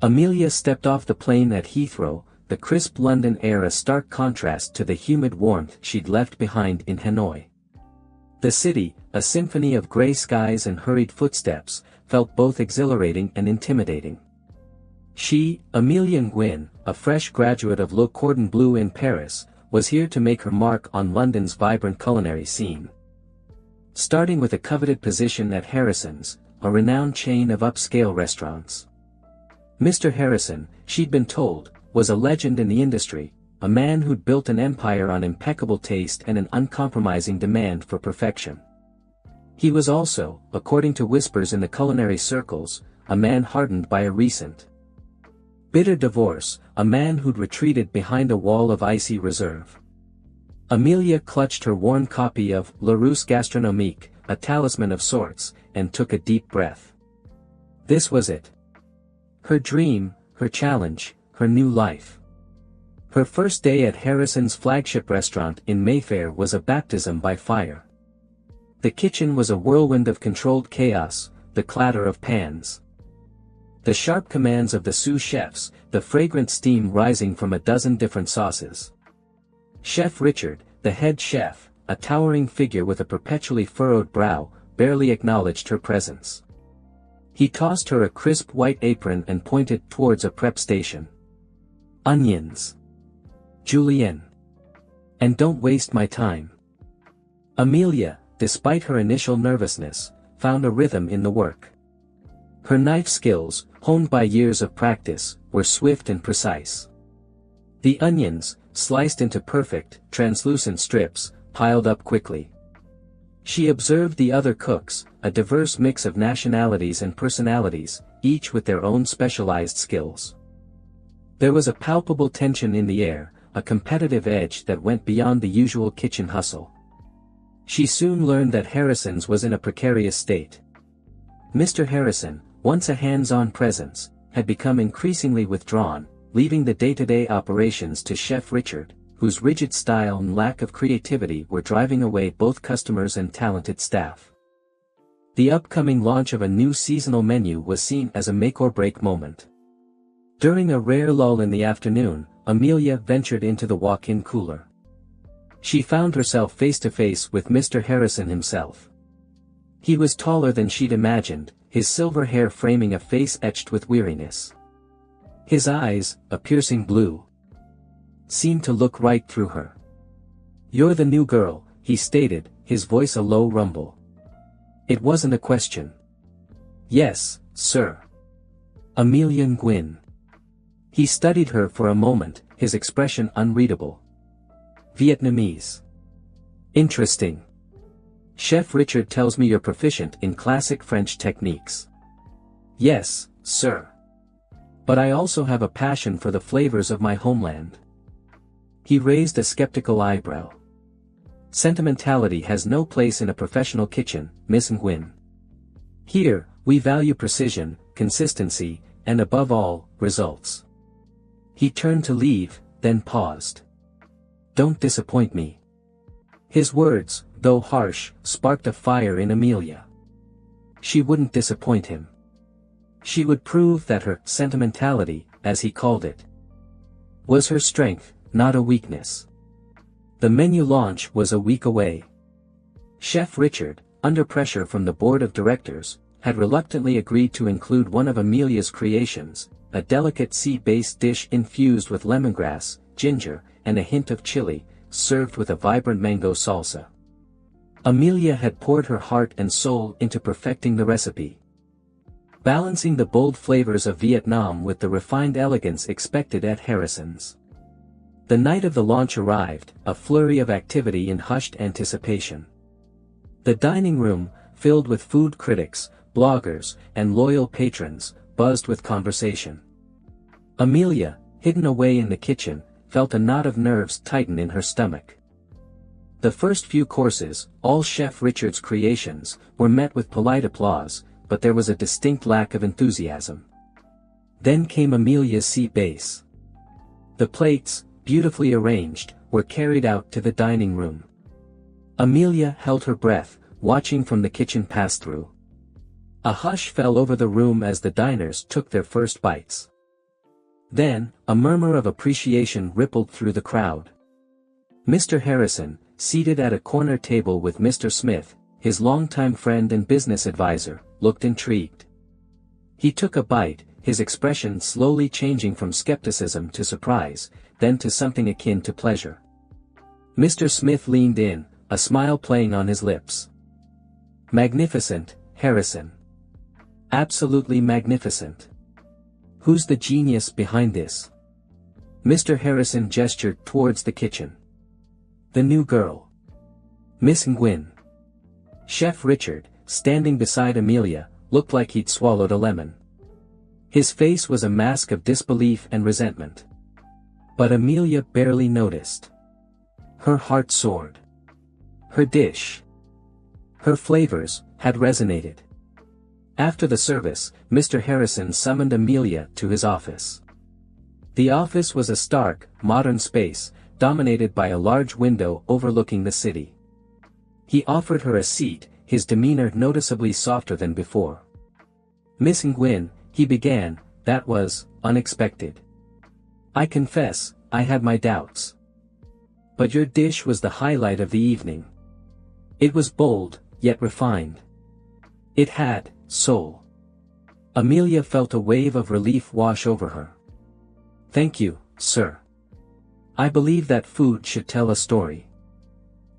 Amelia stepped off the plane at Heathrow, the crisp London air a stark contrast to the humid warmth she'd left behind in Hanoi. The city, a symphony of grey skies and hurried footsteps, felt both exhilarating and intimidating. She, Amelia Nguyen, a fresh graduate of Le Cordon Bleu in Paris, was here to make her mark on London's vibrant culinary scene. Starting with a coveted position at Harrison's, a renowned chain of upscale restaurants. Mr. Harrison, she'd been told, was a legend in the industry, a man who'd built an empire on impeccable taste and an uncompromising demand for perfection. He was also, according to whispers in the culinary circles, a man hardened by a recent bitter divorce, a man who'd retreated behind a wall of icy reserve. Amelia clutched her worn copy of Le Russe Gastronomique, a talisman of sorts, and took a deep breath. This was it. Her dream, her challenge, her new life. Her first day at Harrison's flagship restaurant in Mayfair was a baptism by fire. The kitchen was a whirlwind of controlled chaos, the clatter of pans, the sharp commands of the sous chefs, the fragrant steam rising from a dozen different sauces. Chef Richard, the head chef, a towering figure with a perpetually furrowed brow, barely acknowledged her presence. He tossed her a crisp white apron and pointed towards a prep station. Onions. Julienne. And don't waste my time. Amelia, despite her initial nervousness, found a rhythm in the work. Her knife skills, honed by years of practice, were swift and precise. The onions, sliced into perfect, translucent strips, piled up quickly. She observed the other cooks, a diverse mix of nationalities and personalities, each with their own specialized skills. There was a palpable tension in the air, a competitive edge that went beyond the usual kitchen hustle. She soon learned that Harrison's was in a precarious state. Mr. Harrison, once a hands-on presence, had become increasingly withdrawn, leaving the day-to-day operations to Chef Richard, whose rigid style and lack of creativity were driving away both customers and talented staff. The upcoming launch of a new seasonal menu was seen as a make-or-break moment. During a rare lull in the afternoon, Amelia ventured into the walk-in cooler. She found herself face-to-face with Mr. Harrison himself. He was taller than she'd imagined, his silver hair framing a face etched with weariness. His eyes, a piercing blue, seemed to look right through her. "You're the new girl," he stated, his voice a low rumble. It wasn't a question. "Yes, sir." Amelia Nguyen. He studied her for a moment, his expression unreadable. "Vietnamese. Interesting. Chef Richard tells me you're proficient in classic French techniques." "Yes, sir. But I also have a passion for the flavors of my homeland." He raised a skeptical eyebrow. "Sentimentality has no place in a professional kitchen, Miss Nguyen. Here, we value precision, consistency, and above all, results." He turned to leave, then paused. "Don't disappoint me." His words, though harsh, sparked a fire in Amelia. She wouldn't disappoint him. She would prove that her sentimentality, as he called it, was her strength, not a weakness. The menu launch was a week away. Chef Richard, under pressure from the board of directors, had reluctantly agreed to include one of Amelia's creations, a delicate sea-based dish infused with lemongrass, ginger, and a hint of chili, served with a vibrant mango salsa. Amelia had poured her heart and soul into perfecting the recipe, balancing the bold flavors of Vietnam with the refined elegance expected at Harrison's. The night of the launch arrived, a flurry of activity in hushed anticipation. The dining room, filled with food critics, bloggers, and loyal patrons, buzzed with conversation. Amelia, hidden away in the kitchen, felt a knot of nerves tighten in her stomach. The first few courses, all Chef Richard's creations, were met with polite applause, but there was a distinct lack of enthusiasm. Then came Amelia's sea base. The plates, beautifully arranged, were carried out to the dining room. Amelia held her breath, watching from the kitchen pass-through. A hush fell over the room as the diners took their first bites. Then, a murmur of appreciation rippled through the crowd. Mr. Harrison, seated at a corner table with Mr. Smith, his longtime friend and business advisor, looked intrigued. He took a bite, his expression slowly changing from skepticism to surprise, then to something akin to pleasure. Mr. Smith leaned in, a smile playing on his lips. Magnificent, Harrison. Absolutely magnificent. Who's the genius behind this? Mr. Harrison gestured towards the kitchen. The new girl. Miss Nguyen. Chef Richard, standing beside Amelia, looked like he'd swallowed a lemon. His face was a mask of disbelief and resentment. But Amelia barely noticed. Her heart soared. Her dish. Her flavors had resonated. After the service, Mr. Harrison summoned Amelia to his office. The office was a stark, modern space, dominated by a large window overlooking the city. He offered her a seat, his demeanor noticeably softer than before. Miss Nguyen, he began, that was unexpected. I confess, I had my doubts. But your dish was the highlight of the evening. It was bold, yet refined. It had soul. Amelia felt a wave of relief wash over her. Thank you, sir. I believe that food should tell a story.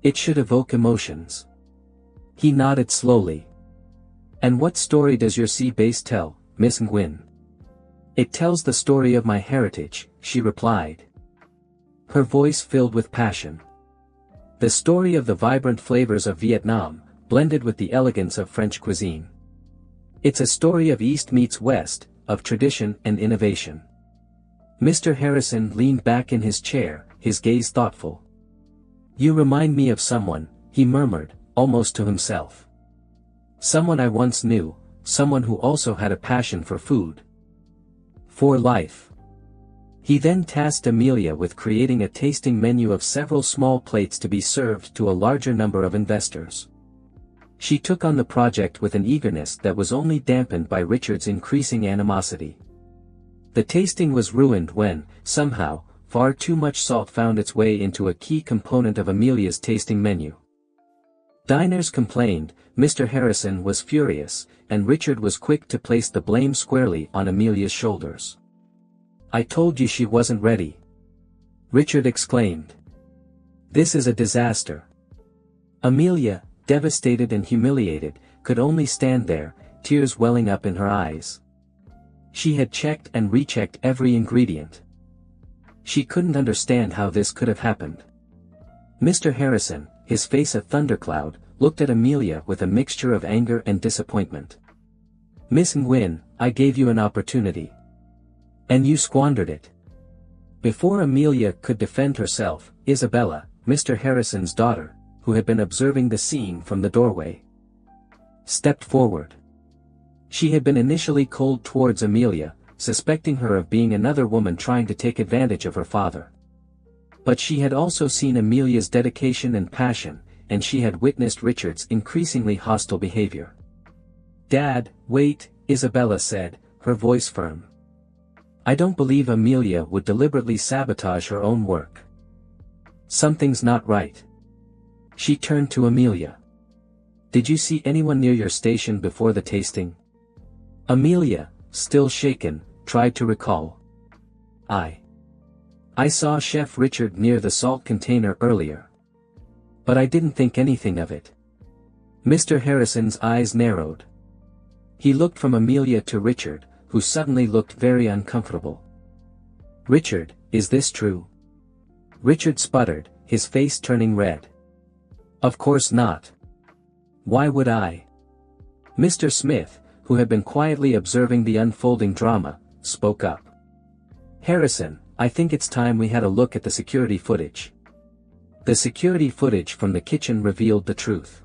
It should evoke emotions. He nodded slowly. And what story does your sea base tell, Miss Nguyen? It tells the story of my heritage, she replied. Her voice filled with passion. The story of the vibrant flavors of Vietnam, blended with the elegance of French cuisine. It's a story of East meets West, of tradition and innovation. Mr. Harrison leaned back in his chair, his gaze thoughtful. You remind me of someone, he murmured, almost to himself. Someone I once knew, someone who also had a passion for food. For life. He then tasked Amelia with creating a tasting menu of several small plates to be served to a larger number of investors. She took on the project with an eagerness that was only dampened by Richard's increasing animosity. The tasting was ruined when, somehow, far too much salt found its way into a key component of Amelia's tasting menu. Diners complained, Mr. Harrison was furious, and Richard was quick to place the blame squarely on Amelia's shoulders. I told you she wasn't ready. Richard exclaimed. This is a disaster. Amelia, devastated and humiliated, could only stand there, tears welling up in her eyes. She had checked and rechecked every ingredient. She couldn't understand how this could have happened. Mr. Harrison, his face a thundercloud, looked at Amelia with a mixture of anger and disappointment. Miss Nguyen, I gave you an opportunity. And you squandered it. Before Amelia could defend herself, Isabella, Mr. Harrison's daughter, who had been observing the scene from the doorway, stepped forward. She had been initially cold towards Amelia, suspecting her of being another woman trying to take advantage of her father. But she had also seen Amelia's dedication and passion, and she had witnessed Richard's increasingly hostile behavior. Dad, wait, Isabella said, her voice firm. I don't believe Amelia would deliberately sabotage her own work. Something's not right. She turned to Amelia. Did you see anyone near your station before the tasting? Amelia, still shaken, tried to recall. I saw Chef Richard near the salt container earlier. But I didn't think anything of it. Mr. Harrison's eyes narrowed. He looked from Amelia to Richard, who suddenly looked very uncomfortable. Richard, is this true? Richard sputtered, his face turning red. Of course not. Why would I? Mr. Smith, who had been quietly observing the unfolding drama, spoke up. Harrison, I think it's time we had a look at the security footage. The security footage from the kitchen revealed the truth.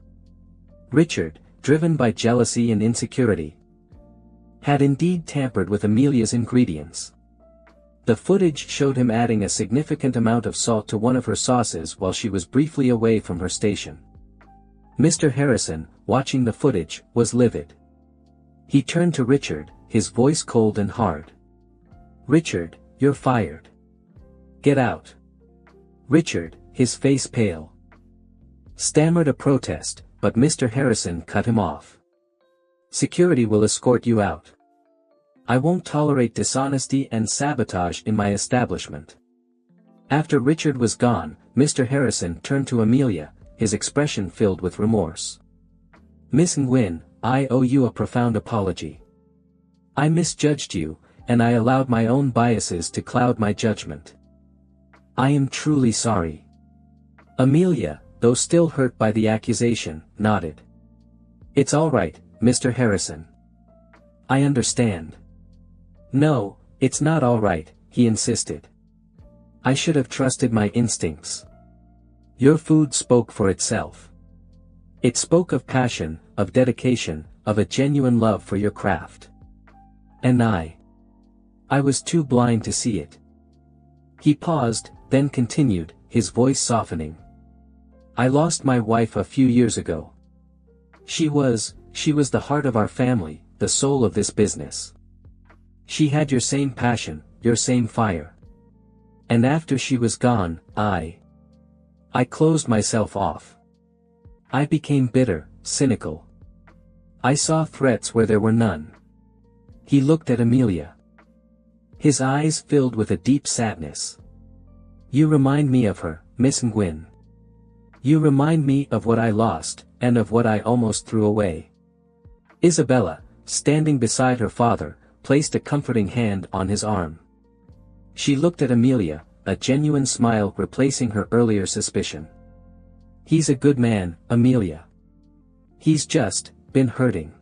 Richard, driven by jealousy and insecurity, had indeed tampered with Amelia's ingredients. The footage showed him adding a significant amount of salt to one of her sauces while she was briefly away from her station. Mr. Harrison, watching the footage, was livid. He turned to Richard, his voice cold and hard. Richard, You're fired. Get out. Richard, his face pale, stammered a protest, but Mr. Harrison cut him off. Security will escort you out. I won't tolerate dishonesty and sabotage in my establishment. After Richard was gone, Mr. Harrison turned to Amelia, his expression filled with remorse. Miss Nguyen, I owe you a profound apology. I misjudged you, and I allowed my own biases to cloud my judgment. I am truly sorry. Amelia, though still hurt by the accusation, nodded. It's all right, Mr. Harrison. I understand. No, it's not all right, he insisted. I should have trusted my instincts. Your food spoke for itself. It spoke of passion, of dedication, of a genuine love for your craft. And I was too blind to see it. He paused, then continued, his voice softening. I lost my wife a few years ago. She was the heart of our family, the soul of this business. She had your same passion, your same fire. And after she was gone, I closed myself off. I became bitter, cynical. I saw threats where there were none. He looked at Amelia. His eyes filled with a deep sadness. You remind me of her, Miss Nguyen. You remind me of what I lost, and of what I almost threw away. Isabella, standing beside her father, placed a comforting hand on his arm. She looked at Amelia, a genuine smile replacing her earlier suspicion. He's a good man, Amelia. He's just been hurting.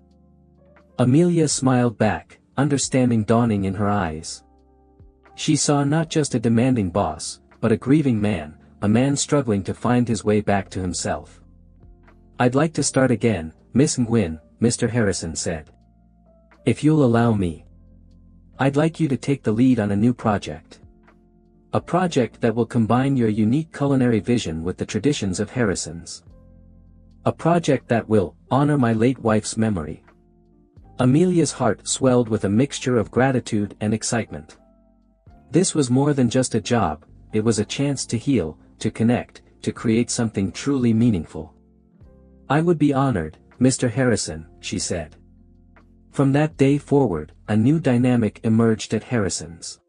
Amelia smiled back, understanding dawning in her eyes. She saw not just a demanding boss, but a grieving man, a man struggling to find his way back to himself. I'd like to start again, Miss Nguyen, Mr. Harrison said. If you'll allow me. I'd like you to take the lead on a new project. A project that will combine your unique culinary vision with the traditions of Harrison's. A project that will honor my late wife's memory. Amelia's heart swelled with a mixture of gratitude and excitement. This was more than just a job, it was a chance to heal, to connect, to create something truly meaningful. I would be honored, Mr. Harrison, she said. From that day forward, a new dynamic emerged at Harrison's.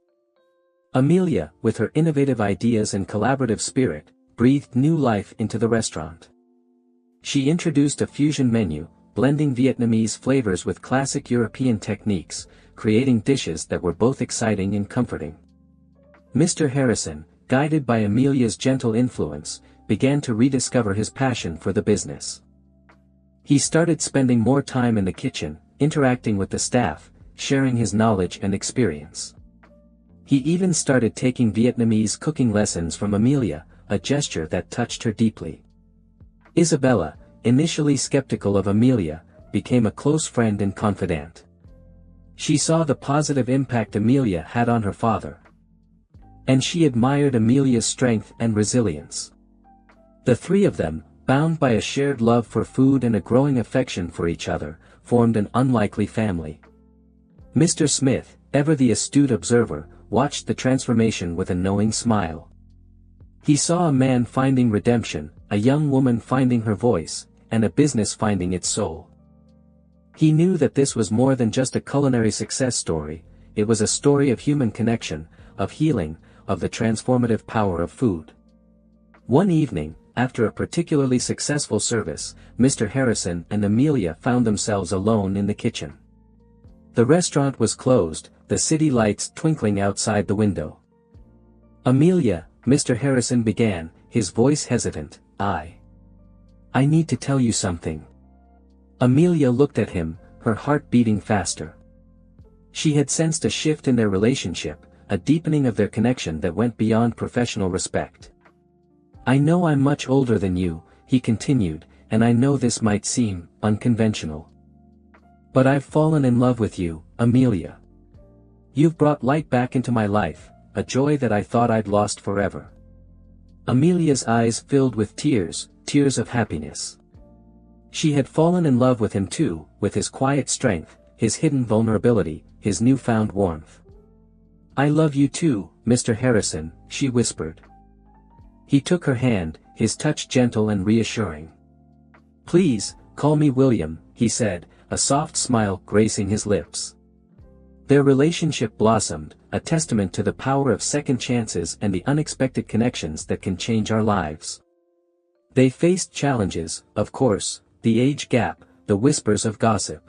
Amelia, with her innovative ideas and collaborative spirit, breathed new life into the restaurant. She introduced a fusion menu, blending Vietnamese flavors with classic European techniques, creating dishes that were both exciting and comforting. Mr. Harrison, guided by Amelia's gentle influence, began to rediscover his passion for the business. He started spending more time in the kitchen, interacting with the staff, sharing his knowledge and experience. He even started taking Vietnamese cooking lessons from Amelia, a gesture that touched her deeply. Isabella, initially skeptical of Amelia, became a close friend and confidant. She saw the positive impact Amelia had on her father. And she admired Amelia's strength and resilience. The three of them, bound by a shared love for food and a growing affection for each other, formed an unlikely family. Mr. Smith, ever the astute observer, watched the transformation with a knowing smile. He saw a man finding redemption, a young woman finding her voice, and a business finding its soul. He knew that this was more than just a culinary success story, it was a story of human connection, of healing, of the transformative power of food. One evening, after a particularly successful service, Mr. Harrison and Amelia found themselves alone in the kitchen. The restaurant was closed, the city lights twinkling outside the window. Amelia, Mr. Harrison began, his voice hesitant, I need to tell you something. Amelia looked at him, her heart beating faster. She had sensed a shift in their relationship, a deepening of their connection that went beyond professional respect. I know I'm much older than you, he continued, and I know this might seem unconventional. But I've fallen in love with you, Amelia. You've brought light back into my life, a joy that I thought I'd lost forever. Amelia's eyes filled with tears, tears of happiness. She had fallen in love with him too, with his quiet strength, his hidden vulnerability, his newfound warmth. "I love you too, Mr. Harrison," she whispered. He took her hand, his touch gentle and reassuring. "Please, call me William," he said, a soft smile gracing his lips. Their relationship blossomed, a testament to the power of second chances and the unexpected connections that can change our lives. They faced challenges, of course, the age gap, the whispers of gossip,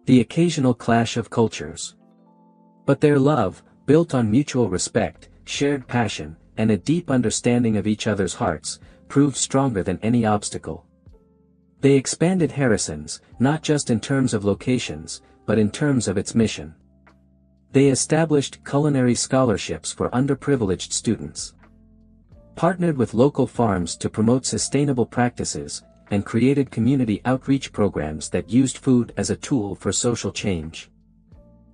the occasional clash of cultures. But their love, built on mutual respect, shared passion, and a deep understanding of each other's hearts, proved stronger than any obstacle. They expanded Harrison's, not just in terms of locations, but in terms of its mission. They established culinary scholarships for underprivileged students, partnered with local farms to promote sustainable practices, and created community outreach programs that used food as a tool for social change.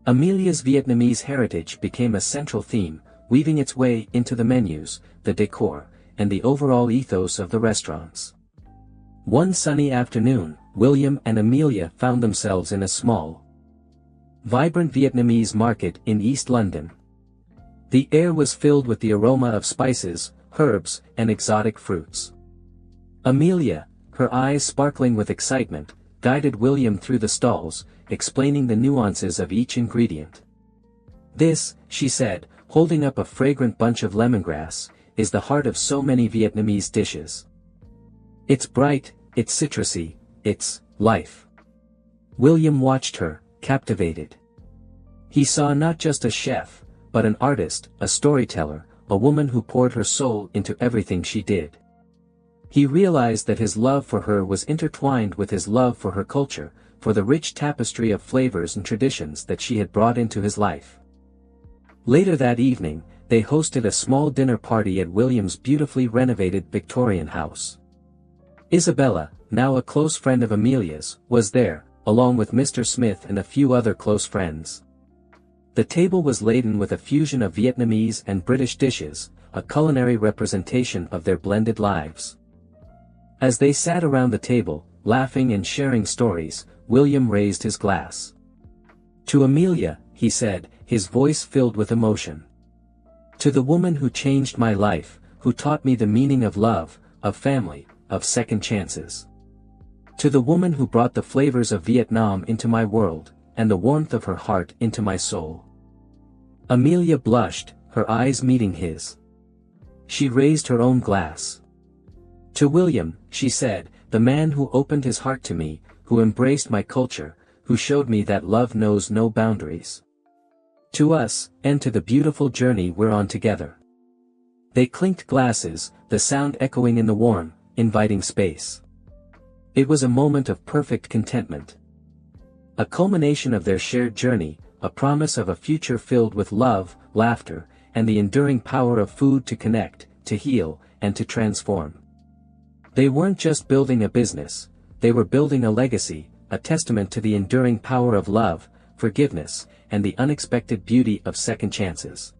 Amelia's Vietnamese heritage became a central theme, weaving its way into the menus, the decor, and the overall ethos of the restaurants. One sunny afternoon, William and Amelia found themselves in a small, vibrant Vietnamese market in East London. The air was filled with the aroma of spices, herbs, and exotic fruits. Amelia, her eyes sparkling with excitement, guided William through the stalls, explaining the nuances of each ingredient. "This," she said, holding up a fragrant bunch of lemongrass, "is the heart of so many Vietnamese dishes. It's bright, it's citrusy, it's life." William watched her, captivated. He saw not just a chef, but an artist, a storyteller, a woman who poured her soul into everything she did. He realized that his love for her was intertwined with his love for her culture, for the rich tapestry of flavors and traditions that she had brought into his life. Later that evening, they hosted a small dinner party at William's beautifully renovated Victorian house. Isabella, now a close friend of Amelia's, was there, along with Mr. Smith and a few other close friends. The table was laden with a fusion of Vietnamese and British dishes, a culinary representation of their blended lives. As they sat around the table, laughing and sharing stories, William raised his glass. "To Amelia," he said, his voice filled with emotion. "To the woman who changed my life, who taught me the meaning of love, of family, of second chances. To the woman who brought the flavors of Vietnam into my world, and the warmth of her heart into my soul." Amelia blushed, her eyes meeting his. She raised her own glass. "To William," she said, "the man who opened his heart to me, who embraced my culture, who showed me that love knows no boundaries. To us, and to the beautiful journey we're on together." They clinked glasses, the sound echoing in the warm, inviting space. It was a moment of perfect contentment. A culmination of their shared journey, a promise of a future filled with love, laughter, and the enduring power of food to connect, to heal, and to transform. They weren't just building a business, they were building a legacy, a testament to the enduring power of love, forgiveness, and the unexpected beauty of second chances.